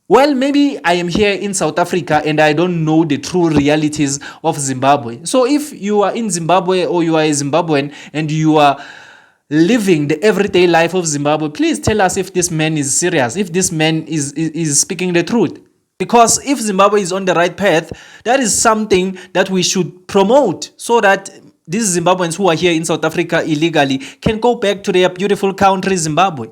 Well, maybe I am here in South Africa and I don't know the true realities of Zimbabwe. So if you are in Zimbabwe or you are a Zimbabwean and you are living the everyday life of Zimbabwe, please tell us if this man is serious, if this man is speaking the truth. Because if Zimbabwe is on the right path, that is something that we should promote so that these Zimbabweans who are here in South Africa illegally can go back to their beautiful country, Zimbabwe.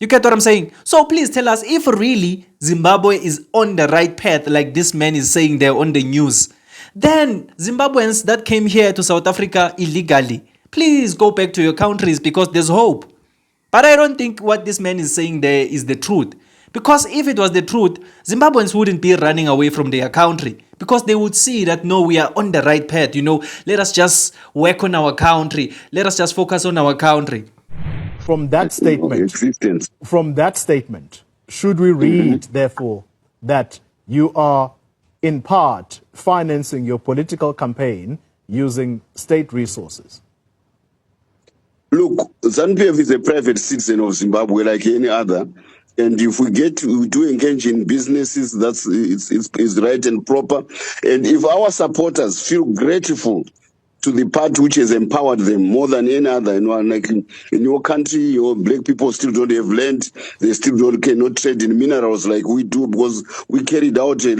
You get what I'm saying? So please tell us if really Zimbabwe is on the right path like this man is saying there on the news. Then Zimbabweans that came here to South Africa illegally, please go back to your countries because there's hope. But I don't think what this man is saying there is the truth. Because if it was the truth, Zimbabweans wouldn't be running away from their country. Because they would see that, no, we are on the right path. Let us just work on our country. Let us just focus on our country. From that statement, should we read, therefore, that you are in part financing your political campaign using state resources? Look, ZANU-PF is a private citizen of Zimbabwe like any other. And if we get to engage in businesses, it's right and proper. And if our supporters feel grateful to the party which has empowered them more than any other, like in your country, your black people still don't have land. They still cannot trade in minerals like we do because we carried out a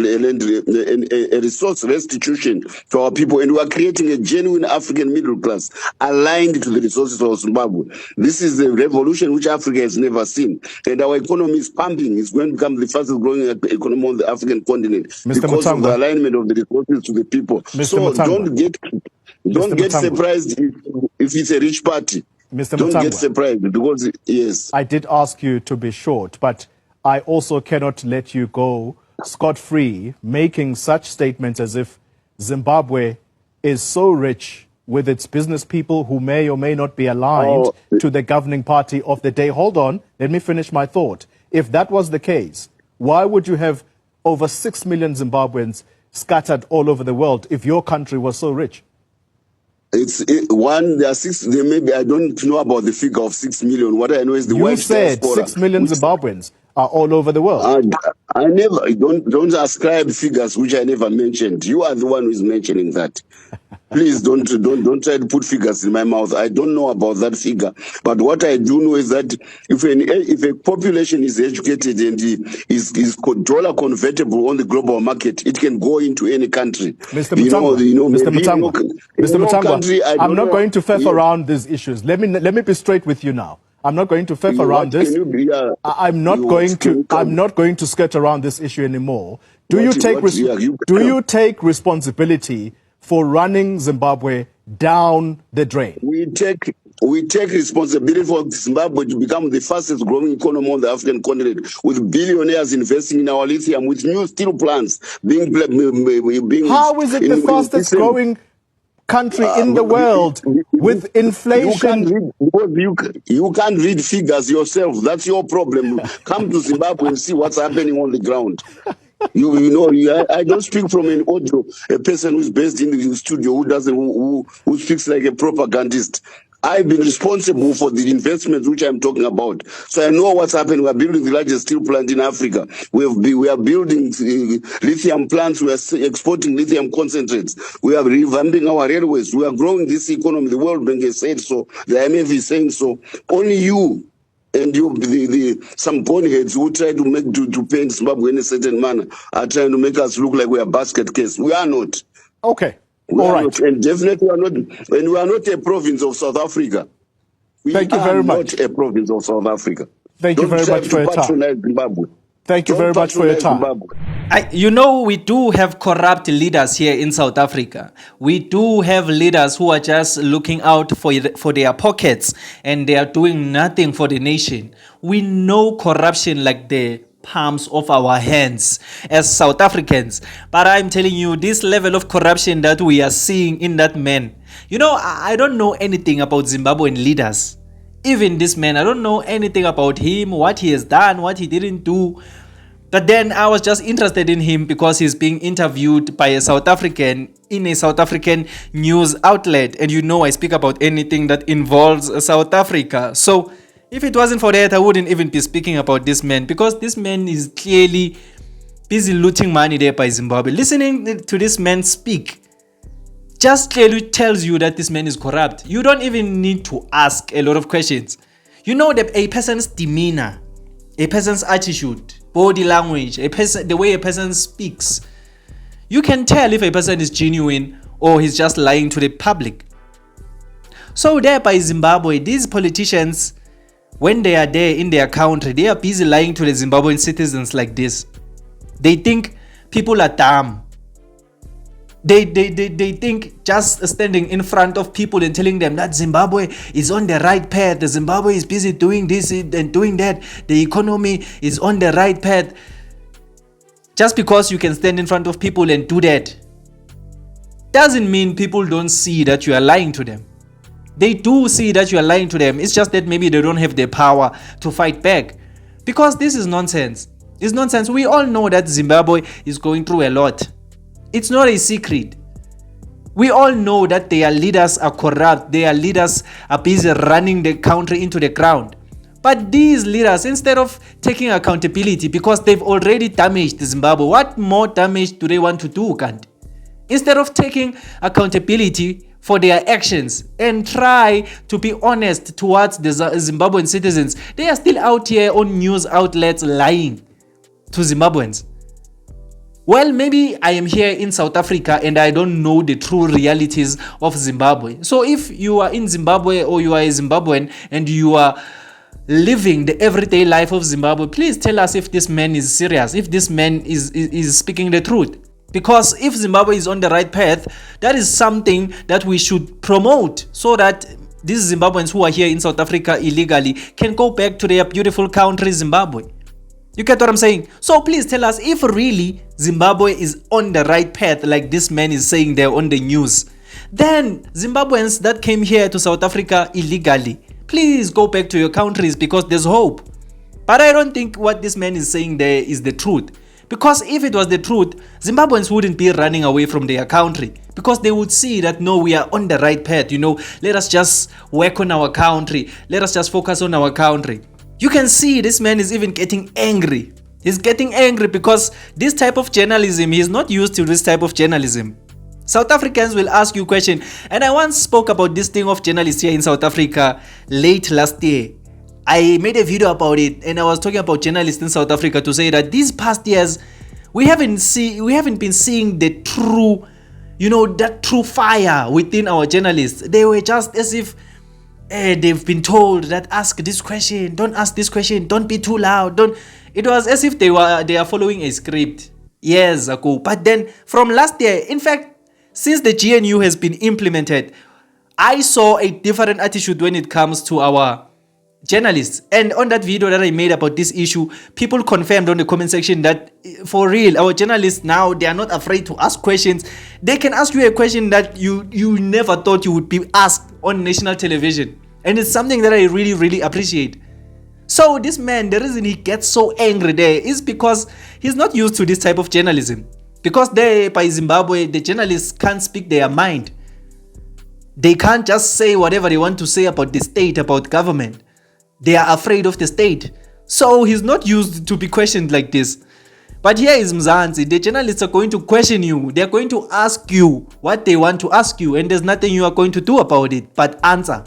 resource restitution to our people, and we are creating a genuine African middle class aligned to the resources of Zimbabwe. This is a revolution which Africa has never seen, and our economy is pumping. It's going to become the fastest growing economy on the African continent because of the alignment of the resources to the people. So don't get surprised if it's a rich party. Don't get surprised because, yes. I did ask you to be short, but I also cannot let you go scot-free making such statements as if Zimbabwe is so rich with its business people who may or may not be aligned to the governing party of the day. Hold on, let me finish my thought. If that was the case, why would you have over 6 million Zimbabweans scattered all over the world if your country was so rich? There are six. There may be. I don't know about the figure of 6 million. What I know is the white diaspora. You said 6 million Zimbabweans are all over the world. I never don't ascribe figures which I never mentioned. You are the one who is mentioning that. Please don't try to put figures in my mouth. I don't know about that figure. But what I do know is that if a population is educated and is dollar convertible on the global market, it can go into any country. Mr. Mutangwa, I'm not going to faff around these issues. Let me be straight with you now. I'm not going to faff around this. I'm not going to skirt around this issue anymore. Do you take responsibility for running Zimbabwe down the drain? We take responsibility for Zimbabwe to become the fastest growing economy on the African continent, with billionaires investing in our lithium, with new steel plants being. How is it the fastest growing country in the world with inflation? You can't read figures yourself. That's your problem. Come to Zimbabwe and see what's happening on the ground. I don't speak from an audio, a person who's based in the studio who speaks like a propagandist. I've been responsible for the investments which I'm talking about. So I know what's happening. We are building the largest steel plant in Africa. We are building lithium plants. We are exporting lithium concentrates. We are revamping our railways. We are growing this economy. The World Bank has said so. The IMF is saying so. Only you and some boneheads who try to paint Zimbabwe in a certain manner are trying to make us look like we are basket case. We are not. Okay. All right. And definitely we are not. And we are not a province of South Africa. Thank you very much. Not a province of South Africa. Thank you very much for your time. Zimbabwe. Thank you very much for your time. We do have corrupt leaders here in South Africa. We do have leaders who are just looking out for their pockets and they are doing nothing for the nation. We know corruption like the palms of our hands as South Africans. But I'm telling you, this level of corruption that we are seeing in that man, I don't know anything about Zimbabwean leaders. Even this man, I don't know anything about him, what he has done, what he didn't do. But then I was just interested in him because he's being interviewed by a South African in a South African news outlet. And I speak about anything that involves South Africa. So if it wasn't for that, I wouldn't even be speaking about this man, because this man is clearly busy looting money there by Zimbabwe. Listening to this man speak just clearly tells you that this man is corrupt. You don't even need to ask a lot of questions. You know that a person's demeanor, a person's attitude, body language, the way a person speaks, you can tell if a person is genuine or he's just lying to the public. So there by Zimbabwe, these politicians, when they are there in their country, they are busy lying to the Zimbabwean citizens like this. They think people are dumb. They think just standing in front of people and telling them that Zimbabwe is on the right path, the Zimbabwe is busy doing this and doing that, the economy is on the right path. Just because you can stand in front of people and do that doesn't mean people don't see that you are lying to them. They do see that you are lying to them. It's just that maybe they don't have the power to fight back. Because this is nonsense. It's nonsense. We all know that Zimbabwe is going through a lot. It's not a secret. We all know that their leaders are corrupt. Their leaders are busy running the country into the ground. But these leaders, instead of taking accountability because they've already damaged Zimbabwe, what more damage do they want to do, Kanti? Instead of taking accountability for their actions and try to be honest towards the Zimbabwean citizens, they are still out here on news outlets lying to Zimbabweans. Well, maybe I am here in South Africa and I don't know the true realities of Zimbabwe. So if you are in Zimbabwe or you are a Zimbabwean and you are living the everyday life of Zimbabwe, please tell us if this man is serious, if this man is speaking the truth. Because if Zimbabwe is on the right path, that is something that we should promote so that these Zimbabweans who are here in South Africa illegally can go back to their beautiful country, Zimbabwe. You get what I'm saying? So please tell us if really Zimbabwe is on the right path like this man is saying there on the news. Then Zimbabweans that came here to South Africa illegally, please go back to your countries because there's hope. But I don't think what this man is saying there is the truth. Because if it was the truth, Zimbabweans wouldn't be running away from their country. Because they would see that, no, we are on the right path. Let us just work on our country. Let us just focus on our country. You can see this man is even getting angry. He's getting angry because this type of journalism, he's not used to this type of journalism. South Africans will ask you questions. And I once spoke about this thing of journalists here in South Africa late last year. I made a video about it and I was talking about journalists in South Africa to say that these past years, we haven't been seeing the true, that true fire within our journalists. They were just as if they've been told that ask this question, don't ask this question, don't be too loud, don't. It was as if they are following a script years ago. But then from last year, in fact, since the GNU has been implemented, I saw a different attitude when it comes to our journalists. And on that video that I made about this issue, people confirmed on the comment section that for real, our journalists now, they are not afraid to ask questions. They can ask you a question that you never thought you would be asked on national television. And it's something that I really, really appreciate. So this man, the reason he gets so angry there is because he's not used to this type of journalism. Because there by Zimbabwe, the journalists can't speak their mind. They can't just say whatever they want to say about the state, about government. They are afraid of the state. So he's not used to be questioned like this. But here is Mzansi. The journalists are going to question you. They're going to ask you what they want to ask you. And there's nothing you are going to do about it but answer.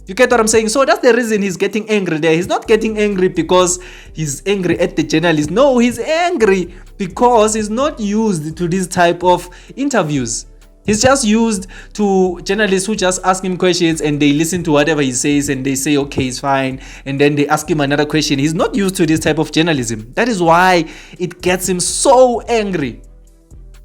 You get what I'm saying? So that's the reason he's getting angry there. He's not getting angry because he's angry at the journalists. No, he's angry because he's not used to this type of interviews. He's just used to journalists who just ask him questions and they listen to whatever he says and they say, okay, it's fine. And then they ask him another question. He's not used to this type of journalism. That is why it gets him so angry.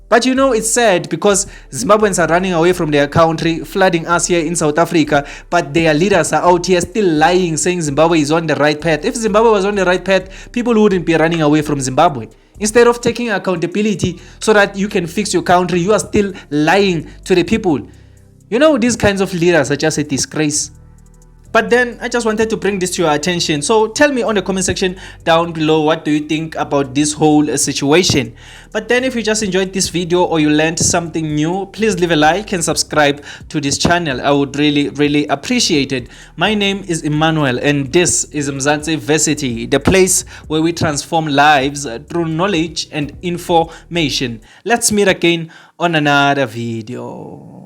But it's sad because Zimbabweans are running away from their country, flooding us here in South Africa, but their leaders are out here still lying, saying Zimbabwe is on the right path. If Zimbabwe was on the right path, people wouldn't be running away from Zimbabwe. Instead of taking accountability so that you can fix your country, you are still lying to the people. These kinds of leaders are just a disgrace. But then I just wanted to bring this to your attention. So tell me on the comment section down below, what do you think about this whole situation? But then if you just enjoyed this video or you learned something new, please leave a like and subscribe to this channel. I would really appreciate it. My name is Emmanuel and this is Mzansi Versity, the place where we transform lives through knowledge and information. Let's meet again on another video.